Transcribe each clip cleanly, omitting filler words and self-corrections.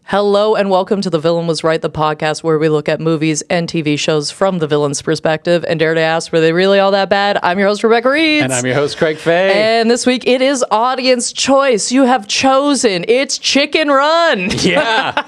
Hello and welcome to The Villain Was Right, the podcast where we look at movies and TV shows from the villain's perspective and dare to ask, were they really all that bad? I'm your host, Rebecca Reeds. And I'm your host, Craig Fay. And this week it is audience choice. You have chosen. It's Chicken Run. Yeah,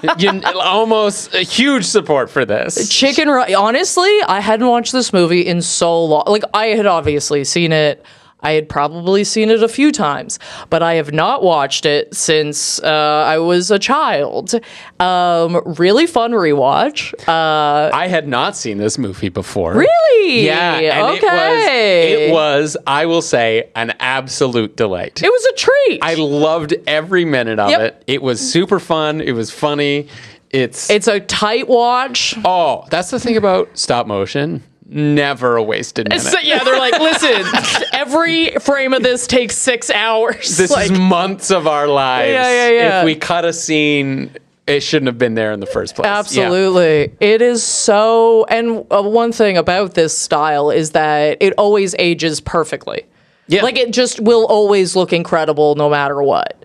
almost a huge support for this. Chicken Run. Honestly, I hadn't watched this movie in so long. Like, I had obviously seen it. I had probably seen it a few times, but I have not watched it since I was a child. Really fun rewatch. I had not seen this movie before. Really? Yeah. And okay. it was, I will say, an absolute delight. It was a treat. I loved every minute of it. It was super fun. It was funny. It's a tight watch. Oh, that's the thing about stop motion. Never a wasted minute. So, yeah, they're like, listen, every frame of this takes 6 hours. This is months of our lives. Yeah. If we cut a scene, it shouldn't have been there in the first place. Absolutely. Yeah. It is so... And one thing about this style is that it always ages perfectly. Yeah. Like, it just will always look incredible no matter what.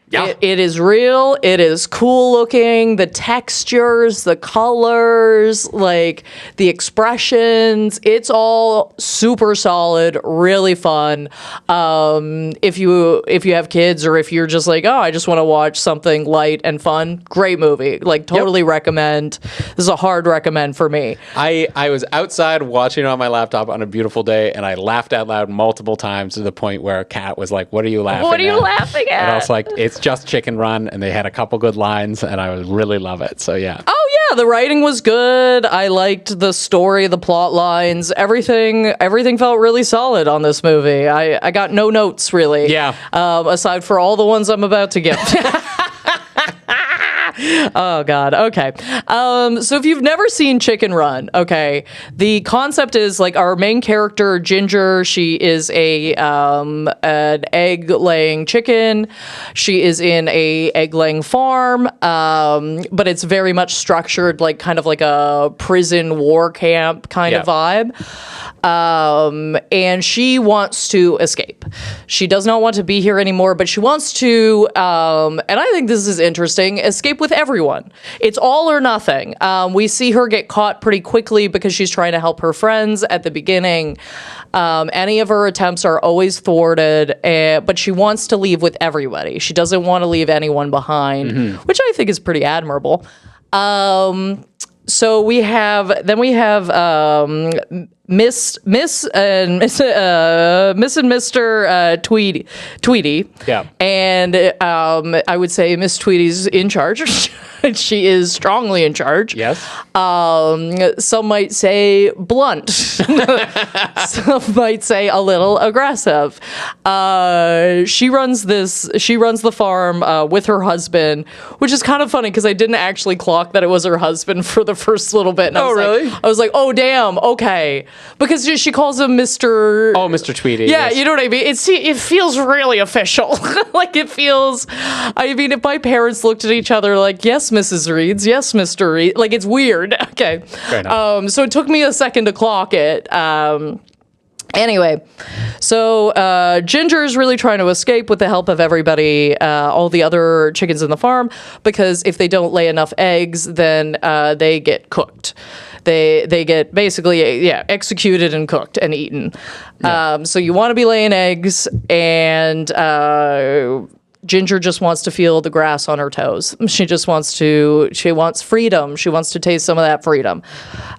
Yeah. It is real. It is cool looking. The textures, the colors, like the expressions, it's all super solid, really fun. If you have kids or if you're just like, oh, I just want to watch something light and fun, great movie. Like, totally recommend. This is a hard recommend for me. I was outside watching it on my laptop on a beautiful day, and I laughed out loud multiple times to the point where Kat was like, what are you laughing at? What are you laughing at? And I was like, it's just Chicken Run, and they had a couple good lines, and I really love it. So yeah. Oh yeah, the writing was good. I liked the story, the plot lines, everything felt really solid on this movie. I got no notes really. Yeah. Aside for all the ones I'm about to give. Oh, God. Okay. So if you've never seen Chicken Run, okay, the concept is like our main character, Ginger, she is an egg-laying chicken. She is in a egg-laying farm, but it's very much structured like kind of like a prison war camp kind of vibe. And she wants to escape. She does not want to be here anymore, but she wants to, and I think this is interesting, escape with everyone. It's all or nothing. We see her get caught pretty quickly because she's trying to help her friends at the beginning. Any of her attempts are always thwarted, but she wants to leave with everybody. She doesn't want to leave anyone behind, which I think is pretty admirable. So we have Miss and Mr. Tweety. Yeah. And I would say Miss Tweety's in charge. She is strongly in charge. Yes. Some might say blunt. Some might say a little aggressive. She runs the farm with her husband, which is kind of funny because I didn't actually clock that it was her husband for the first little bit. And really? I was like, oh, damn, okay. Because she calls him Mr. Oh, Mr. Tweety. Yeah, yes. you know what I mean? It feels really official. Like, it feels... I mean, if my parents looked at each other like, yes, Mrs. Reeds, yes, Mr. Reed, like, it's weird. Okay. Fair enough. So it took me a second to clock it. Anyway, so Ginger is really trying to escape with the help of everybody, all the other chickens in the farm, because if they don't lay enough eggs, then they get cooked. They get basically executed and cooked and eaten. Yeah. So you want to be laying eggs, and Ginger just wants to feel the grass on her toes. She wants freedom. She wants to taste some of that freedom.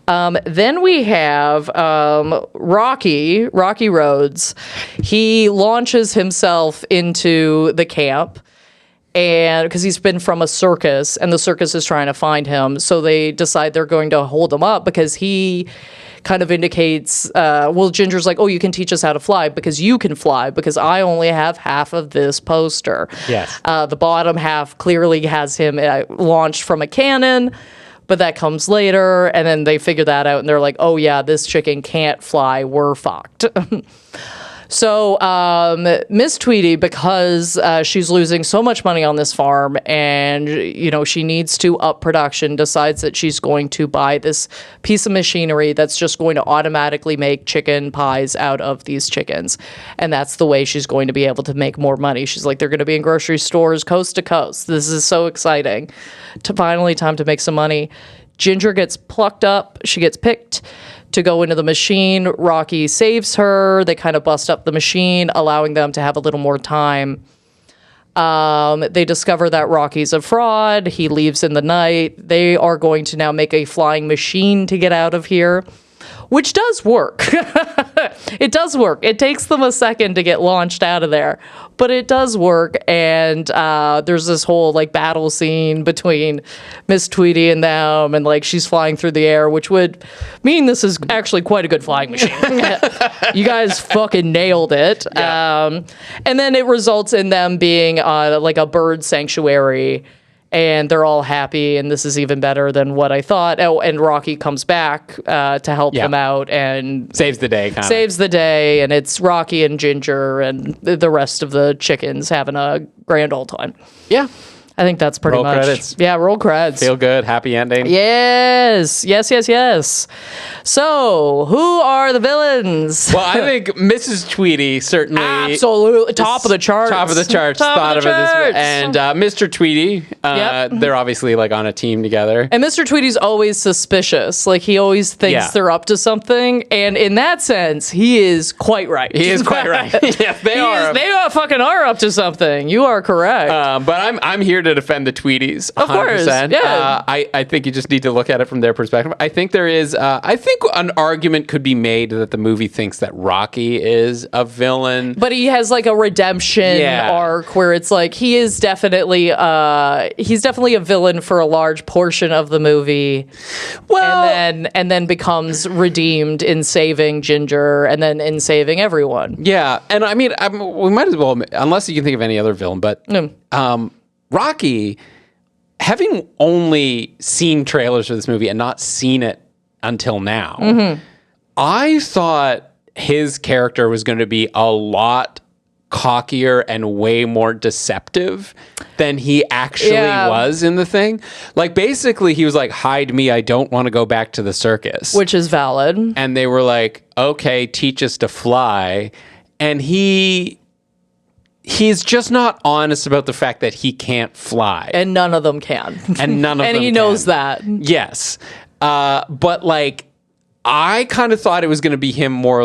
Then we have Rocky Rhodes. He launches himself into the camp, and because he's been from a circus, and the circus is trying to find him, so they decide they're going to hold him up because he kind of indicates, Ginger's like, oh, you can teach us how to fly because you can fly because I only have half of this poster. Yes. The bottom half clearly has him launched from a cannon, but that comes later, and then they figure that out, and they're like, oh, yeah, this chicken can't fly. We're fucked. So Miss Tweety, because she's losing so much money on this farm and, she needs to up production, decides that she's going to buy this piece of machinery that's just going to automatically make chicken pies out of these chickens. And that's the way she's going to be able to make more money. She's like, they're going to be in grocery stores coast to coast. This is so exciting. Finally, time to make some money. Ginger gets plucked up. She gets picked to go into the machine. Rocky saves her. They kind of bust up the machine, allowing them to have a little more time. They discover that Rocky's a fraud. He leaves in the night. They are going to now make a flying machine to get out of here, which does work. It does work. It takes them a second to get launched out of there, but it does work. And there's this whole battle scene between Miss Tweety and them, and she's flying through the air, which would mean this is actually quite a good flying machine. You guys fucking nailed it. Yeah. And then it results in them being a bird sanctuary. And they're all happy, and this is even better than what I thought. Oh, and Rocky comes back to help them out and saves the day. Saves the day, and it's Rocky and Ginger and the rest of the chickens having a grand old time. Yeah. I think that's pretty Roll much. credits. Yeah, roll credits. Feel good. Happy ending. Yes. So, who are the villains? Well, I think Mrs. Tweety certainly Absolutely. Top of the charts. Top of the charts. Top thought of the charts. This, and Mr. Tweety. Yep. They're obviously on a team together. And Mr. Tweety's always suspicious. He always thinks they're up to something. And in that sense, he is quite right. He is quite right. Yes, they are. They fucking are up to something. You are correct. But I'm here to defend the Tweeties. 100%. Of course. Yeah. I think you just need to look at it from their perspective. I think there is. I think an argument could be made that the movie thinks that Rocky is a villain, but he has a redemption arc where it's he is definitely he's definitely a villain for a large portion of the movie. Well, and then becomes redeemed in saving Ginger and then in saving everyone. Yeah, and I mean we might as well, unless you can think of any other villain, but Rocky, having only seen trailers for this movie and not seen it until now, I thought his character was going to be a lot cockier and way more deceptive than he actually was in the thing. Basically, he was hide me, I don't want to go back to the circus. Which is valid. And they were like, okay, teach us to fly. And he's just not honest about the fact that he can't fly. And none of them can. And none of them And he knows that. Yes. But I kind of thought it was going to be him more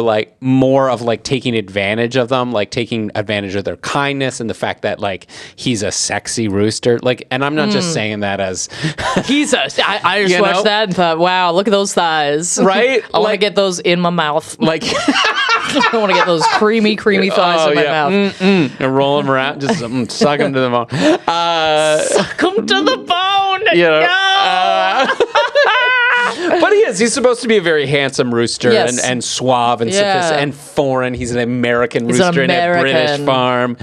of taking advantage of them, taking advantage of their kindness and the fact that he's a sexy rooster. And I'm not just saying that as I just watched that and thought, wow, look at those thighs. Right? I want to get those in my mouth. I want to get those creamy thighs in my mouth. And roll them around, just suck them to the bone. Suck them to the bone. But he's supposed to be a very handsome rooster and suave and sophisticated and foreign. He's an American rooster in a British farm.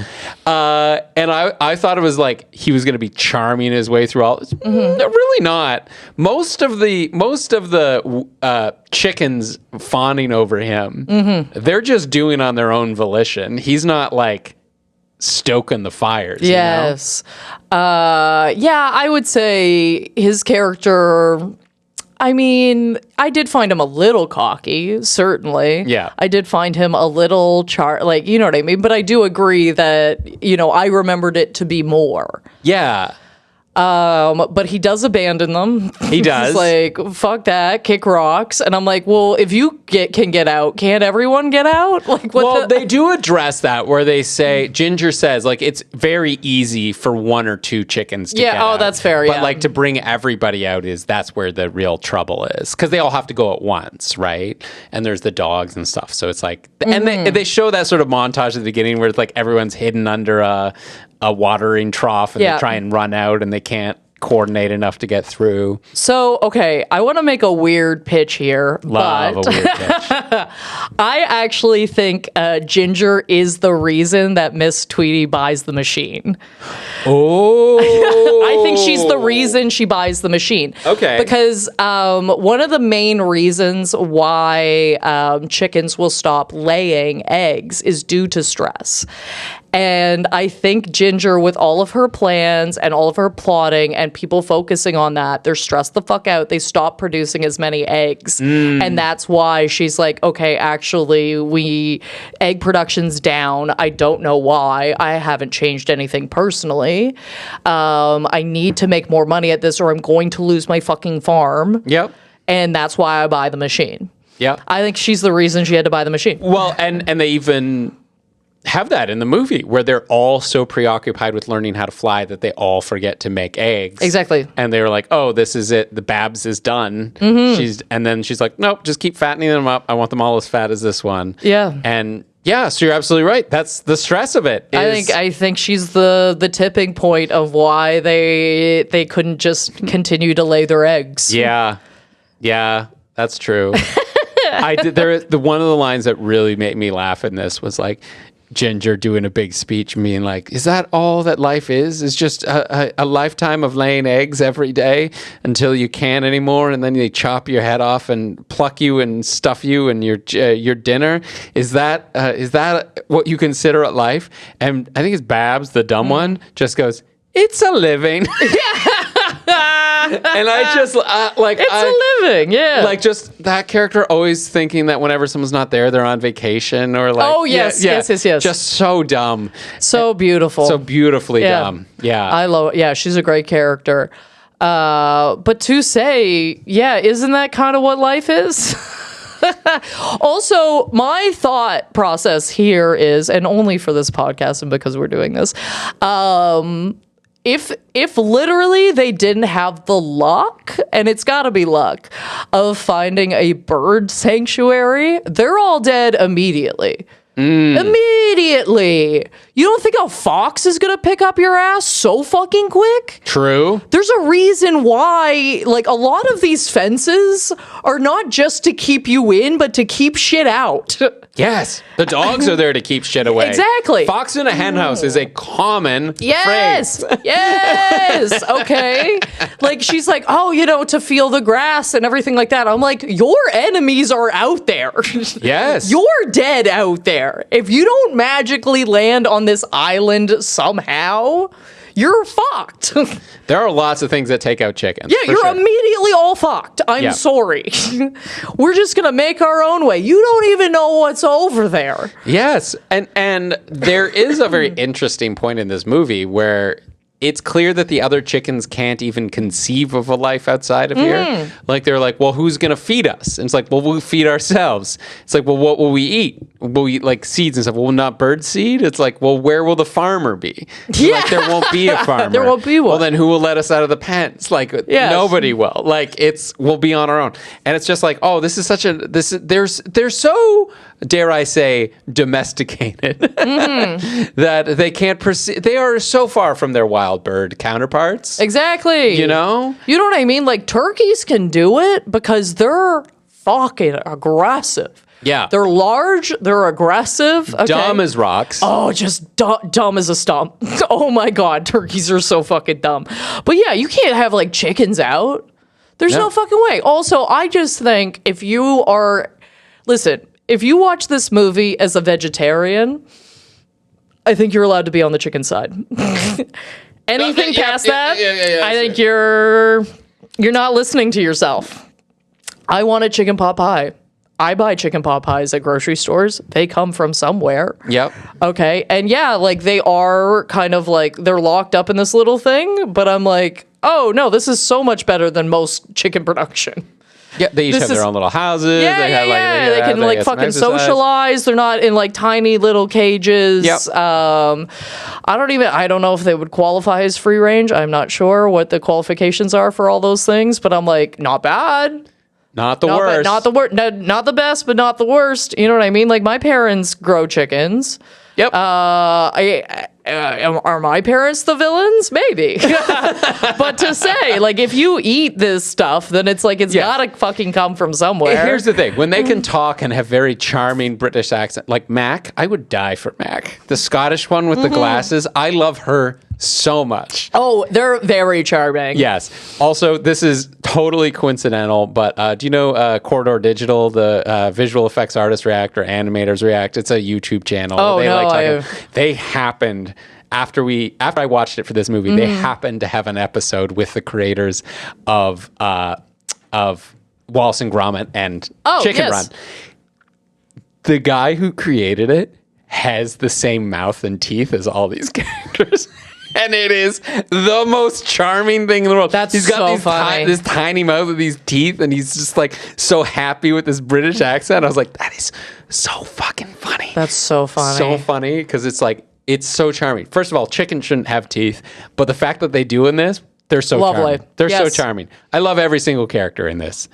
And I thought it was he was going to be charming his way through all this. Really not. Most of the chickens fawning over him, they're just doing on their own volition. He's not stoking the fires. Yes. I would say his character, I mean, I did find him a little cocky, certainly. Yeah. I did find him a little you know what I mean? But I do agree that, I remembered it to be more. Yeah. But he does abandon them. He does. He's fuck that, kick rocks. And I'm well, if you can get out, can't everyone get out? They do address that where they say, Ginger says, it's very easy for one or two chickens to get out. That's fair, But to bring everybody out that's where the real trouble is. Because they all have to go at once, right? And there's the dogs and stuff. So it's and they show that sort of montage at the beginning where it's everyone's hidden under a watering trough and they try and run out and they can't coordinate enough to get through. So, okay, I want to make a weird pitch here. Love but a weird pitch. I actually think Ginger is the reason that Miss Tweety buys the machine. Oh. I think she's the reason she buys the machine. Okay. Because one of the main reasons why chickens will stop laying eggs is due to stress. And I think Ginger, with all of her plans and all of her plotting and people focusing on that, they're stressed the fuck out. They stop producing as many eggs. And that's why she's like, okay, actually, egg production's down. I don't know why. I haven't changed anything personally. I need to make more money at this or I'm going to lose my fucking farm. Yep. And that's why I buy the machine. Yep. I think she's the reason she had to buy the machine. Well, and they even have that in the movie where they're all so preoccupied with learning how to fly that they all forget to make eggs. Exactly. And they were like, oh, this is it. The Babs is done. And then she's like, nope, just keep fattening them up. I want them all as fat as this one. Yeah. And yeah, so you're absolutely right. That's the stress of it. I think she's the tipping point of why they couldn't just continue to lay their eggs. Yeah. Yeah, that's true. One of the lines that really made me laugh in this was like, Ginger doing a big speech, being like, is that all that life is? Is just a lifetime of laying eggs every day until you can't anymore, and then they chop your head off and pluck you and stuff you and your dinner? Is that what you consider a life? And I think it's Babs, the dumb one, just goes, it's a living. And I just a living, yeah. Like just that character always thinking that whenever someone's not there, they're on vacation or like. Oh yes, yes. Just so dumb, so beautiful, so beautifully dumb. Yeah, I love it. Yeah, she's a great character. But to say, yeah, isn't that kind of what life is? Also, my thought process here is, and only for this podcast and because we're doing this, if literally they didn't have the luck, and it's got to be luck, of finding a bird sanctuary, they're all dead immediately. Immediately. You don't think a fox is going to pick up your ass so fucking quick? True. There's a reason why, like, a lot of these fences are not just to keep you in, but to keep shit out. Yes. The dogs are there to keep shit away. Exactly. Fox in a henhouse is a common phrase. Yes. Okay. Like, she's like, oh, to feel the grass and everything like that. I'm like, your enemies are out there. Yes. You're dead out there. If you don't magically land on this island somehow, you're fucked. There are lots of things that take out chickens. Yeah, you're immediately all fucked. I'm sorry. We're just going to make our own way. You don't even know what's over there. Yes. And there is a very interesting point in this movie where it's clear that the other chickens can't even conceive of a life outside of here. Like, they're like, well, who's going to feed us? And it's like, well, we'll feed ourselves. It's like, well, what will we eat? We'll eat, like, seeds and stuff. Well, not bird seed? It's like, well, where will the farmer be? Yeah. Like, there won't be a farmer. There won't be one. Well, then who will let us out of the pens? Like, nobody will. Like, we'll be on our own. And it's just like, oh, this is such they're so, dare I say, domesticated that they can't perceive. They are so far from their wild bird counterparts. Exactly. You know what I mean? Like, turkeys can do it because they're fucking aggressive. Yeah. They're large. They're aggressive. Okay? Dumb as rocks. Oh, just dumb as a stump. Oh my God. Turkeys are so fucking dumb. But yeah, you can't have like chickens out. There's no fucking way. Also, I just think if you watch this movie as a vegetarian, I think you're allowed to be on the chicken side. Anything past that, I think you're not listening to yourself. I want a chicken pot pie. I buy chicken pot pies at grocery stores. They come from somewhere. Yep. Okay. And yeah, like, they are kind of like, they're locked up in this little thing, but I'm like, oh no, this is so much better than most chicken production. Yeah, they each have their own little houses. Yeah, they can like fucking socialize. They're not in like tiny little cages. Yep. I don't know if they would qualify as free range. I'm not sure what the qualifications are for all those things, but I'm like, not bad. Not the worst. Not the worst. Not the best, but not the worst. You know what I mean? Like, my parents grow chickens. Yep. are my parents the villains? Maybe. But to say, like, if you eat this stuff, then it's like, it's gotta fucking come from somewhere. Here's the thing. When they can talk and have very charming British accent, like Mac, I would die for Mac. The Scottish one with the glasses, I love her so much. Oh, they're very charming. Yes. Also, this is totally coincidental, but do you know Corridor Digital, the visual effects artists react or animators react? It's a YouTube channel. Oh, They happened after I watched it for this movie. They happened to have an episode with the creators of Wallace and Gromit and Chicken Run. The guy who created it has the same mouth and teeth as all these characters. And it is the most charming thing in the world. He's got so funny. This tiny mouth with these teeth, and he's just like so happy with this British accent. I was like, that is so fucking funny. That's so funny. So funny because it's like, it's so charming. First of all, chicken shouldn't have teeth, but the fact that they do in this, they're so Lovely. charming. They're so Yes. charming. I love every single character in this.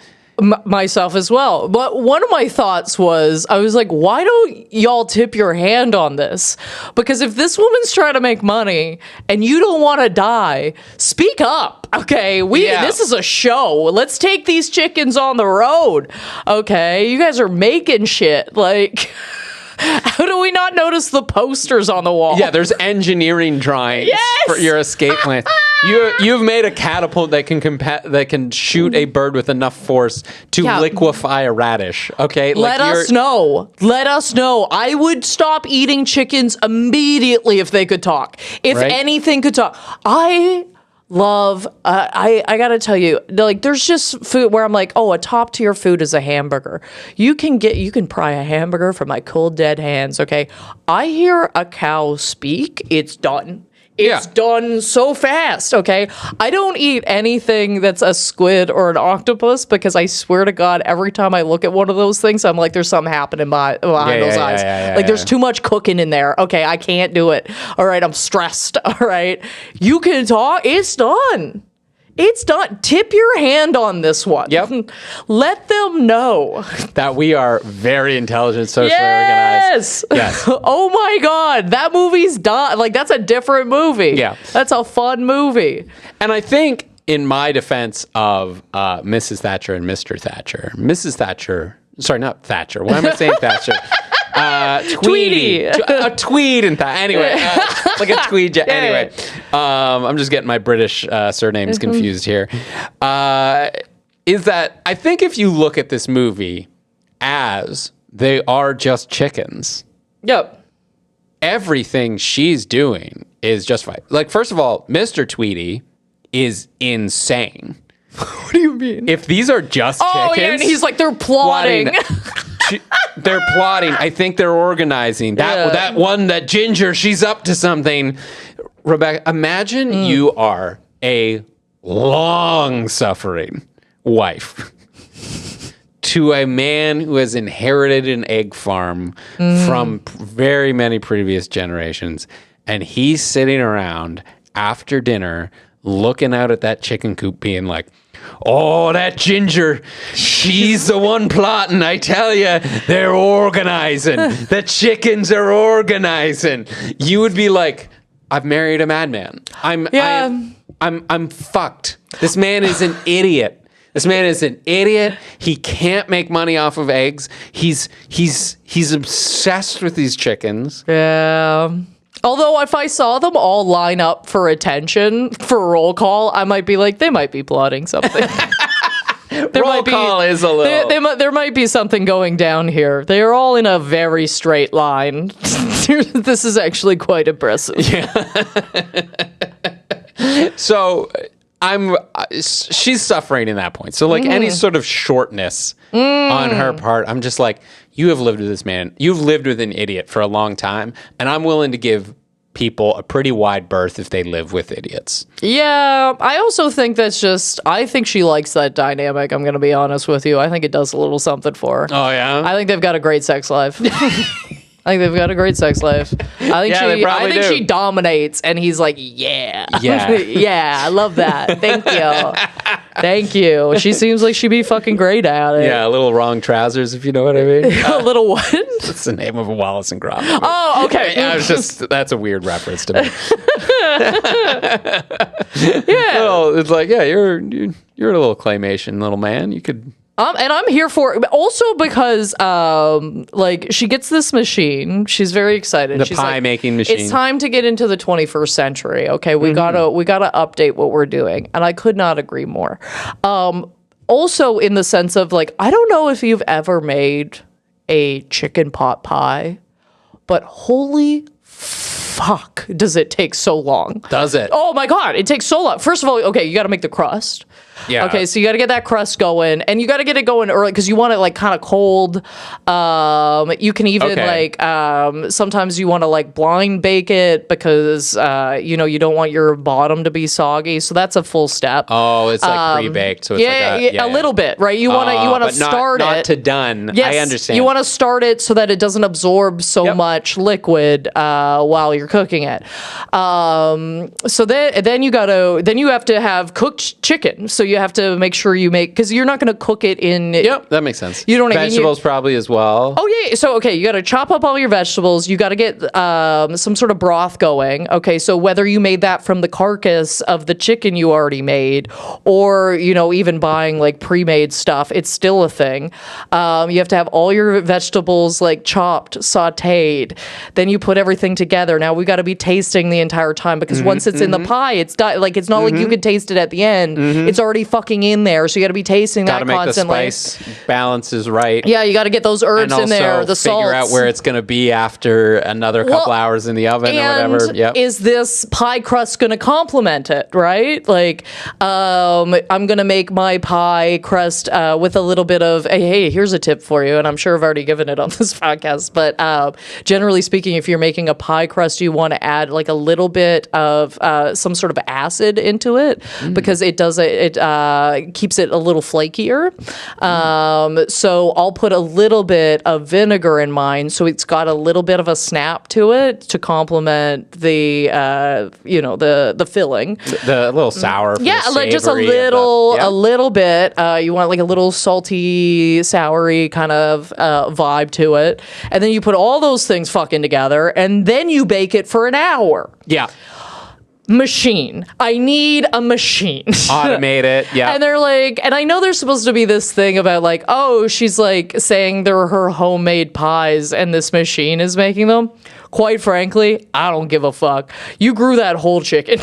Myself as well. But one of my thoughts was, I was like, why don't y'all tip your hand on this? Because if this woman's trying to make money and you don't want to die, speak up. Okay, this is a show. Let's take these chickens on the road. Okay, you guys are making shit. Like, how do we not notice the posters on the wall? Yeah, there's engineering drawings for your escape plan. You've made a catapult that can shoot a bird with enough force to liquefy a radish. Okay, Let us know. Let us know. I would stop eating chickens immediately if they could talk. If anything could talk. I love, I gotta tell you, like, there's just food where I'm like, oh, a top tier food is a hamburger. You can pry a hamburger from my cold dead hands. Okay, I hear a cow speak, it's done. It's done so fast, okay? I don't eat anything that's a squid or an octopus because I swear to God, every time I look at one of those things, I'm like, there's something happening behind those eyes. There's too much cooking in there. Okay, I can't do it. All right, I'm stressed. All right. You can talk. It's done. It's done. Tip your hand on this one. Yep. Let them know that we are very intelligent, socially organized. Yes. Oh my God. That movie's done. Like, that's a different movie. Yeah. That's a fun movie. And I think, in my defense of Mrs. Thatcher and Mr. Thatcher, Mrs. Thatcher, sorry, not Thatcher. Why am I saying Thatcher? Tweety. A tweed and that. Anyway, like a tweed. Anyway, I'm just getting my British surnames confused here. Is that I think if you look at this movie as they are just chickens. Yep. Everything she's doing is justified. Like, first of all, Mr. Tweety is insane. What do you mean? If these are just chickens. Oh, yeah, and he's like, they're plotting. They're plotting. I think they're organizing. That Ginger, she's up to something. Rebecca, imagine you are a long-suffering wife to a man who has inherited an egg farm from very many previous generations, and he's sitting around after dinner looking out at that chicken coop being like, oh, that Ginger, she's the one plotting. I tell you, they're organizing. The chickens are organizing. You would be like, I've married a madman. I'm fucked. This man is an idiot. This man is an idiot. He can't make money off of eggs. He's obsessed with these chickens. Yeah. Although if I saw them all line up for attention for roll call, I might be like, they might be plotting something. Roll call is a little. There might be something going down here. They are all in a very straight line. This is actually quite impressive. Yeah. So she's suffering in that point. So like any sort of shortness on her part, I'm just like, you have lived with this man. You've lived with an idiot for a long time, and I'm willing to give people a pretty wide berth if they live with idiots. Yeah, I also think I think she likes that dynamic, I'm going to be honest with you. I think it does a little something for her. Oh, yeah? I think they've got a great sex life. I think they've got a great sex life. I think she dominates, and he's like, yeah. Yeah. Yeah, I love that. Thank you. Thank you. She seems like she'd be fucking great at it. Yeah, a little wrong trousers, if you know what I mean. A little what? That's the name of a Wallace and Gromit movie. Oh, okay. I was just, that's a weird reference to me. Yeah. Well, it's like, yeah, you're a little claymation little man. You could. And I'm here for it. Also because, like, she gets this machine. She's very excited. She's pie like, making machine. It's time to get into the 21st century. Okay, we gotta update what we're doing. And I could not agree more. Also, in the sense of like, I don't know if you've ever made a chicken pot pie, but holy fuck, does it take so long? Does it? Oh my God, it takes so long. First of all, okay, you got to make the crust. Yeah. Okay, so you got to get that crust going, and you got to get it going early because you want it like kind of cold. You can even like sometimes you want to like blind bake it because you know you don't want your bottom to be soggy. So that's a full step. Oh, it's like pre-baked. So it's a little bit, right? You want to start not it to done. Yes, I understand. You want to start it so that it doesn't absorb so much liquid while you're cooking it. So then you have to have cooked chicken. So you have to make sure you make, because you're not going to cook it in. Yep, that makes sense. You don't vegetables probably as well. Oh yeah. So okay, you got to chop up all your vegetables. You got to get some sort of broth going. Okay, so whether you made that from the carcass of the chicken you already made, or you know even buying like pre-made stuff, it's still a thing. You have to have all your vegetables like chopped, sautéed. Then you put everything together. Now we got to be tasting the entire time because once it's in the pie, it's like it's not like you could taste it at the end. It's already fucking in there, so you got to be tasting that constantly. Gotta make the spice balance is right. Yeah, you got to get those herbs in there. The salts. Figure out where it's going to be after another couple hours in the oven or whatever. Yep. Is this pie crust going to complement it? Right? Like, I'm going to make my pie crust with a little bit of. Hey, here's a tip for you, and I'm sure I've already given it on this podcast. But generally speaking, if you're making a pie crust, you want to add like a little bit of some sort of acid into it because it does it keeps it a little flakier. So I'll put a little bit of vinegar in mine, so it's got a little bit of a snap to it to complement the the filling. The little sour. Yeah, like just a little bit. You want like a little salty, soury kind of vibe to it, and then you put all those things fucking together, and then you bake it for an hour. Yeah. Machine. I need a machine. Automate it. Yeah. And they're like, and I know there's supposed to be this thing about like, oh, she's like saying they're her homemade pies and this machine is making them. Quite frankly, I don't give a fuck. You grew that whole chicken.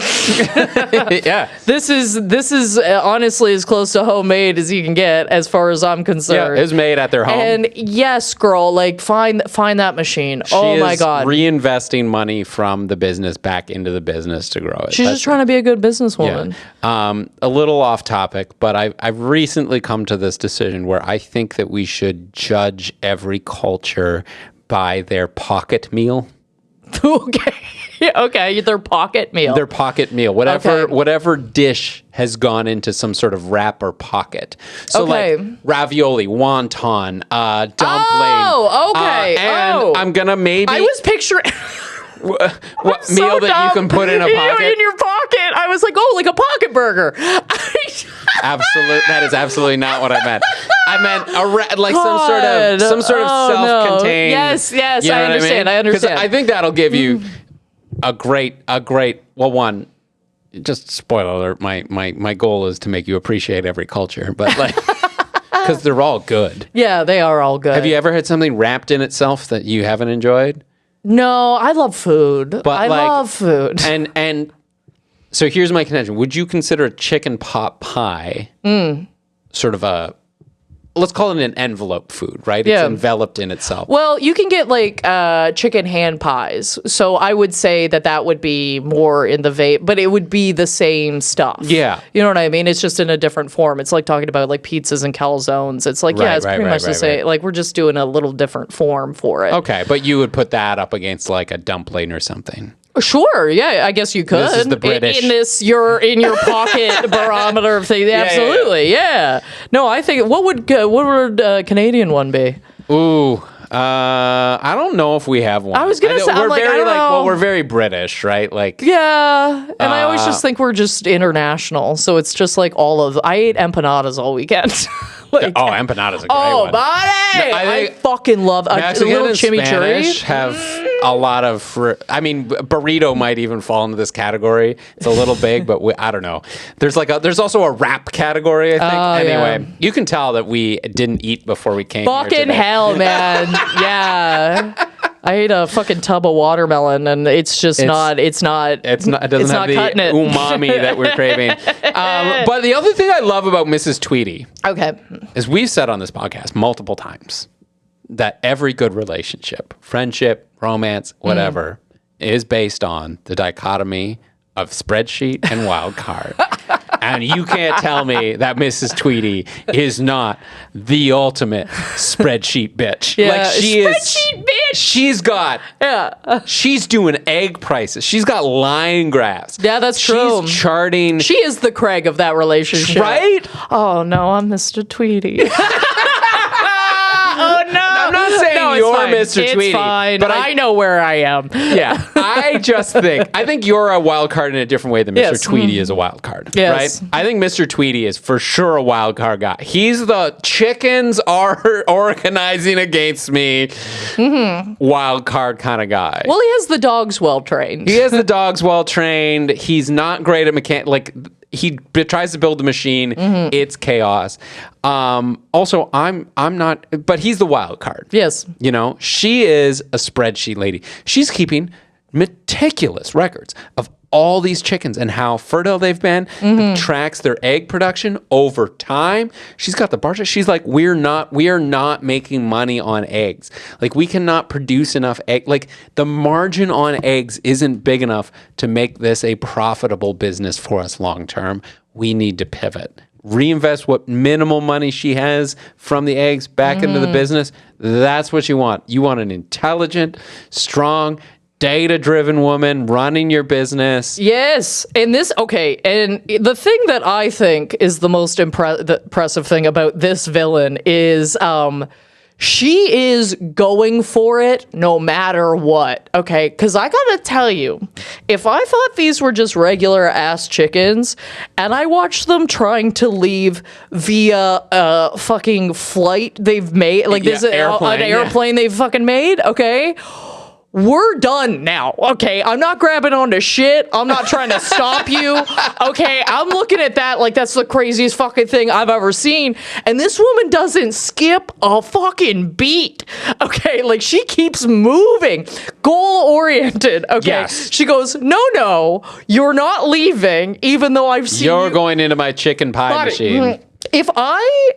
Yeah. This is honestly as close to homemade as you can get, as far as I'm concerned. Yeah, it's made at their home. And yes, girl, like find that machine. Oh my God. Reinvesting money from the business back into the business to grow it. She's just trying to be a good businesswoman. Yeah. A little off topic, but I've recently come to this decision where I think that we should judge every culture by their pocket meal. Okay, their pocket meal. Their pocket meal. Whatever dish has gone into some sort of wrap or pocket. So like ravioli, wonton, dumpling. Oh, okay. And I'm gonna maybe I was picturing what meal that you can put in a pocket? In your pocket. I was like, oh, like a pocket burger. That is absolutely not what I meant. I meant some sort of self-contained. No. Yes, you know I understand. I mean? I understand. I think that'll give you a great. Well, one, just spoiler alert. My goal is to make you appreciate every culture, but like. Because they're all good. Yeah, they are all good. Have you ever had something wrapped in itself that you haven't enjoyed? No, I love food. But I love food. And so here's my contention. Would you consider a chicken pot pie sort of a, let's call it an envelope food, right? Yeah. It's enveloped in itself. Well, you can get like chicken hand pies. So I would say that would be more in the vape, but it would be the same stuff. Yeah. You know what I mean? It's just in a different form. It's like talking about like pizzas and calzones. It's like, it's pretty much the same. Like we're just doing a little different form for it. Okay, but you would put that up against like a dumpling or something. Sure, yeah, I guess you could. This is the British. In your pocket barometer of thing. Absolutely, yeah. No, I think what would a Canadian one be? Ooh, I don't know if we have one. I was gonna say, we're I'm like, very I don't know. well, we're very British, right? Like, yeah, and I always just think we're just international, so it's just like I ate empanadas all weekend. Like, empanada's a great oh, one. buddy! I fucking love a Mexican little and chimichurri. Spanish have a lot of. Burrito might even fall into this category. It's a little big, but I don't know. There's also a wrap category. I think. Anyway, you can tell that we didn't eat before we came. Fucking here today. hell, man! Yeah. I ate a fucking tub of watermelon, and it doesn't have the umami that we're craving. But the other thing I love about Mrs. Tweedy, is we've said on this podcast multiple times that every good relationship, friendship, romance, whatever, is based on the dichotomy of spreadsheet and wild card. And you can't tell me that Mrs. Tweedy is not the ultimate spreadsheet bitch. Yeah, like she spreadsheet bitch. She's doing egg prices. She's got line graphs. Yeah, that's true. She's charting. She is the Craig of that relationship. Right? Oh, no, I'm Mr. Tweedy. Oh, no. I'm not saying you're Mr. Tweedy. It's fine. But I know where I am. Yeah. I think you're a wild card in a different way than Mr. Tweedy is a wild card. Yes. Right? I think Mr. Tweedy is for sure a wild card guy. He's the chickens are organizing against me wild card kind of guy. Well, he has the dogs well trained. He's not great at he tries to build the machine. It's chaos. Also, I'm not, but he's the wild card. Yes. You know, she is a spreadsheet lady. She's keeping meticulous records of all these chickens and how fertile they've been, tracks their egg production over time. She's got the bar chart. She's like, we are not making money on eggs. Like, we cannot produce enough egg. Like, the margin on eggs isn't big enough to make this a profitable business for us long term. We need to pivot. Reinvest what minimal money she has from the eggs back into the business. That's what you want. You want an intelligent, strong, data-driven woman running your business. Yes. And the thing that I think is the most impressive thing about this villain is she is going for it no matter what. Okay, because I gotta tell you, if I thought these were just regular ass chickens and I watched them trying to leave via a fucking flight they've made, like this an airplane they've fucking made, okay? We're done now, okay? I'm not grabbing onto shit. I'm not trying to stop you, okay? I'm looking at that like that's the craziest fucking thing I've ever seen. And this woman doesn't skip a fucking beat, okay? Like, she keeps moving, goal-oriented, okay? Yes. She goes, no, you're not leaving, even though I've seen You're going into my chicken pie machine. If I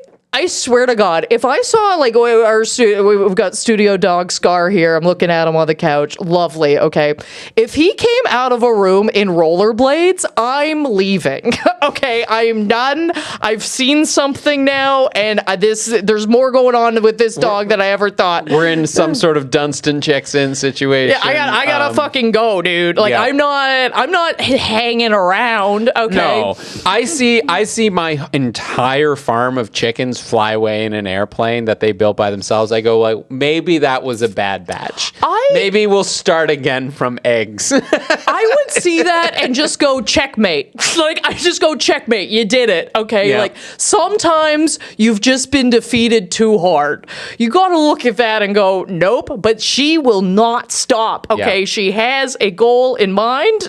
swear to God, if I saw, like, we've got Studio Dog Scar here. I'm looking at him on the couch. Lovely, okay? If he came out of a room in rollerblades, I'm leaving, okay? I am done. I've seen something now, and there's more going on with this dog than I ever thought. We're in some sort of Dunstan checks in situation. Yeah, I gotta fucking go, dude. Like, yeah. I'm not hanging around, okay? No. I see my entire farm of chickens fly away in an airplane that they built by themselves. I go, like, maybe that was a bad batch. Maybe we'll start again from eggs. I would see that and just go checkmate. Like, I just go checkmate. You did it. Okay. Yeah. Like, sometimes you've just been defeated too hard. You got to look at that and go, nope, but she will not stop. Okay. Yeah. She has a goal in mind.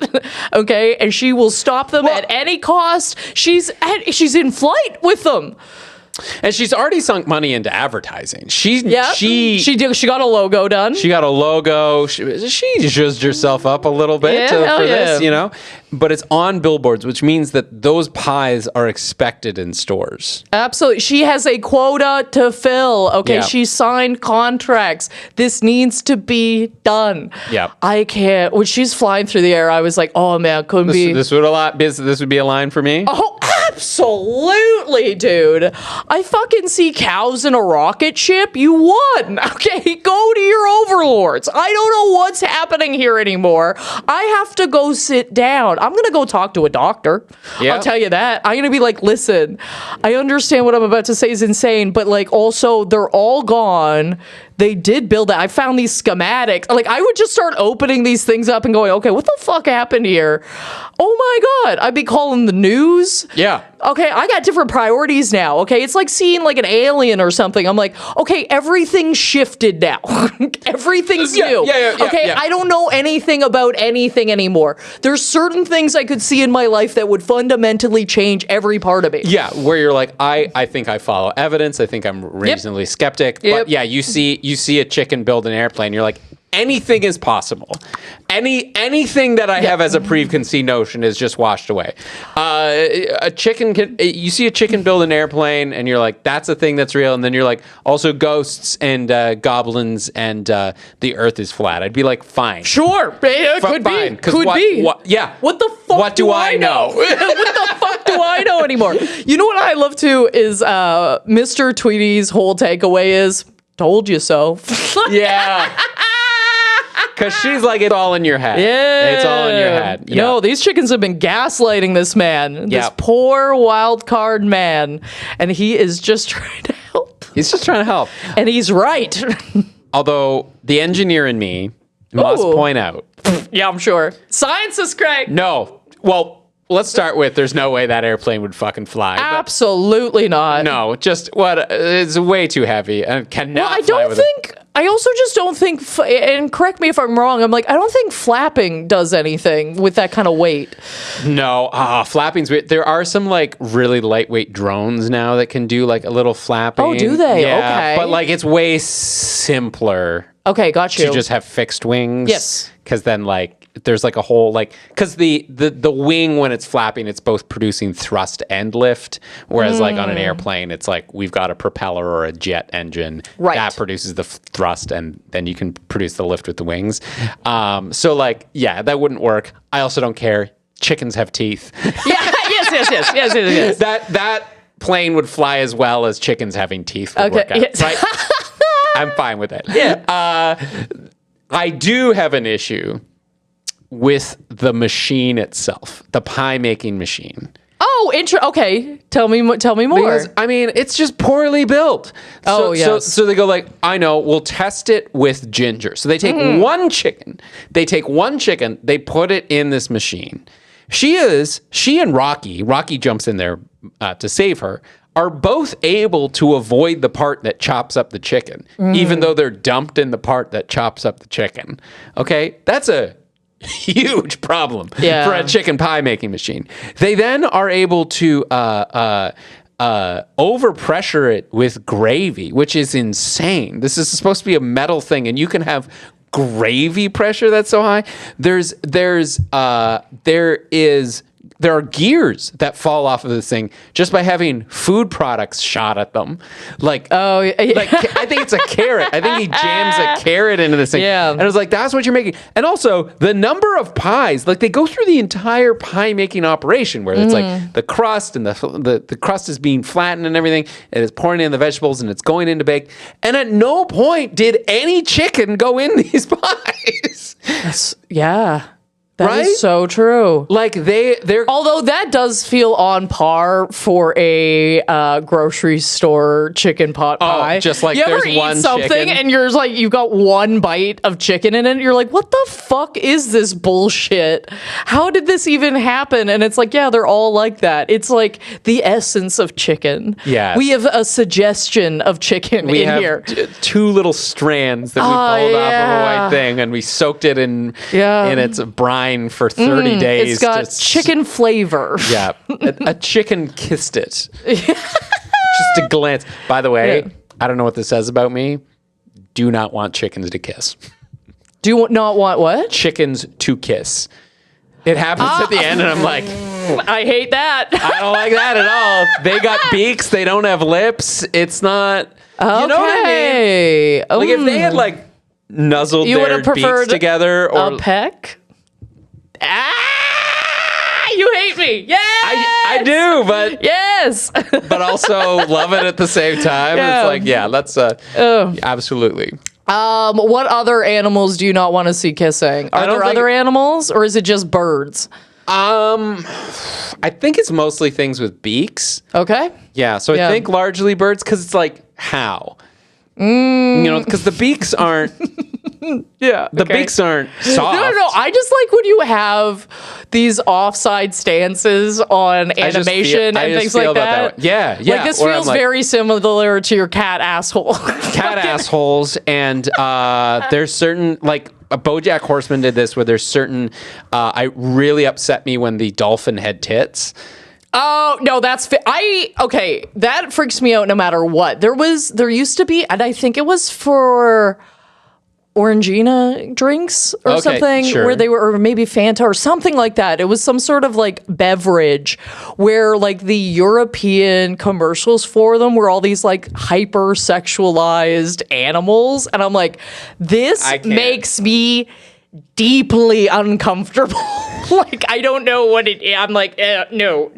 Okay. And she will stop them at any cost. She's in flight with them. And she's already sunk money into advertising. She got a logo done. She got a logo. She zhuzhed herself up a little bit for this, you know. But it's on billboards, which means that those pies are expected in stores. Absolutely. She has a quota to fill. Okay, yeah. She signed contracts. This needs to be done. Yeah. I can't. When she's flying through the air, I was like, oh man, couldn't be. This would be a line for me. Oh, absolutely, dude. I fucking see cows in a rocket ship. You won. Okay, go to your overlords. I don't know what's happening here anymore. I have to go sit down. I'm going to go talk to a doctor. Yeah. I'll tell you that. I'm going to be like, listen, I understand what I'm about to say is insane, but like also they're all gone. they did build that. I found these schematics. Like, I would just start opening these things up and going, okay, what the fuck happened here? Oh my God. I'd be calling the news. Yeah. Okay, I got different priorities now. Okay, it's like seeing like an alien or something. I'm like, okay, everything's shifted now. Everything's new. Okay, I don't know anything about anything anymore. There's certain things I could see in my life that would fundamentally change every part of me. Yeah, where you're like, I think I follow evidence. I think I'm reasonably skeptic. But yeah, you see a chicken build an airplane. You're like, anything is possible. Anything that I have as a preconceived notion is just washed away. You see a chicken build an airplane, and you're like, that's a thing that's real. And then you're like, also ghosts and goblins and the Earth is flat. I'd be like, fine, sure, could fine, be, could be. What the fuck? What do I know? What the fuck do I know anymore? You know what I love too is Mr. Tweety's whole takeaway is, told you so. Yeah. Because she's like, it's all in your head. Yeah. It's all in your head. Yeah. No, these chickens have been gaslighting this man. This poor wild card man. And he is just trying to help. He's just trying to help. And he's right. Although the engineer in me must point out. Yeah, I'm sure. Science is great. No. Well, let's start with there's no way that airplane would fucking fly. Absolutely not. No, just it's way too heavy and cannot fly with it. I also just don't think, and correct me if I'm wrong, I'm like, I don't think flapping does anything with that kind of weight. No, flapping's weird. There are some like really lightweight drones now that can do like a little flapping. Oh, do they? Yeah, okay. But like it's way simpler. Okay, got you. To just have fixed wings. Yes. Because then like there's like a whole like because the wing when it's flapping it's both producing thrust and lift, whereas like on an airplane it's like we've got a propeller or a jet engine that produces the thrust and then you can produce the lift with the wings. So like that wouldn't work. I also don't care. Chickens have teeth. Yeah. Yes. That plane would fly as well as chickens having teeth would work out. Yes. Right? I'm fine with it. Yeah. I do have an issue with the machine itself, the pie making machine. Oh, okay. Tell me more. Because, I mean, it's just poorly built. So they go like, I know, we'll test it with ginger. So they take one chicken, they put it in this machine. She and Rocky jumps in there to save her, are both able to avoid the part that chops up the chicken, even though they're dumped in the part that chops up the chicken. Okay? That's a huge problem for a chicken pie making machine. They then are able to overpressure it with gravy, which is insane. This is supposed to be a metal thing, and you can have gravy pressure that's so high. There are gears that fall off of this thing just by having food products shot at them. Like, I think it's a carrot. I think he jams a carrot into this thing. Yeah. And I was like, that's what you're making. And also, the number of pies, like they go through the entire pie making operation where it's like the crust and the crust is being flattened and everything. And it's pouring in the vegetables and it's going into bake. And at no point did any chicken go in these pies. That is so true. Like they're although that does feel on par for a grocery store chicken pot pie. Just like you there's ever one eat something chicken? And you're like you've got one bite of chicken in it. And you're like, what the fuck is this bullshit? How did this even happen? And it's like, yeah, they're all like that. It's like the essence of chicken. Yeah, we have a suggestion of chicken in here. Two little strands that we pulled off of a white thing, and we soaked it in its brine for 30 days. It's got chicken flavor. Yeah. A chicken kissed it. Just a glance. By the way, I don't know what this says about me. Do not want chickens to kiss. Do not want what? Chickens to kiss. It happens at the end, and I'm like, I hate that. I don't like that at all. They got beaks. They don't have lips. It's not. You know what I mean? Like if they had like nuzzled their beaks together, or a peck. You hate me. Yes, I do, but yes, but also love it at the same time. It's like, that's absolutely. What other animals do you not want to see kissing? Are there other animals, or is it just birds? I think it's mostly things with beaks. Okay. Yeah, so I think largely birds, because it's like how. Because the beaks aren't. Yeah. The beaks aren't soft. No. I just like when you have these offside stances on animation and things like that. Yeah. Like this feels very similar to your cat asshole. Cat assholes. And there's certain, like, BoJack Horseman did this where there's certain, I really upset me when the dolphin had tits. Oh, no, okay, that freaks me out no matter what. There used to be, and I think it was for Orangina drinks or something, sure. where they were, or maybe Fanta or something like that. It was some sort of like beverage where like the European commercials for them were all these like hyper sexualized animals. And I'm like, this makes me deeply uncomfortable. Like, I don't know what it is. I'm like, no.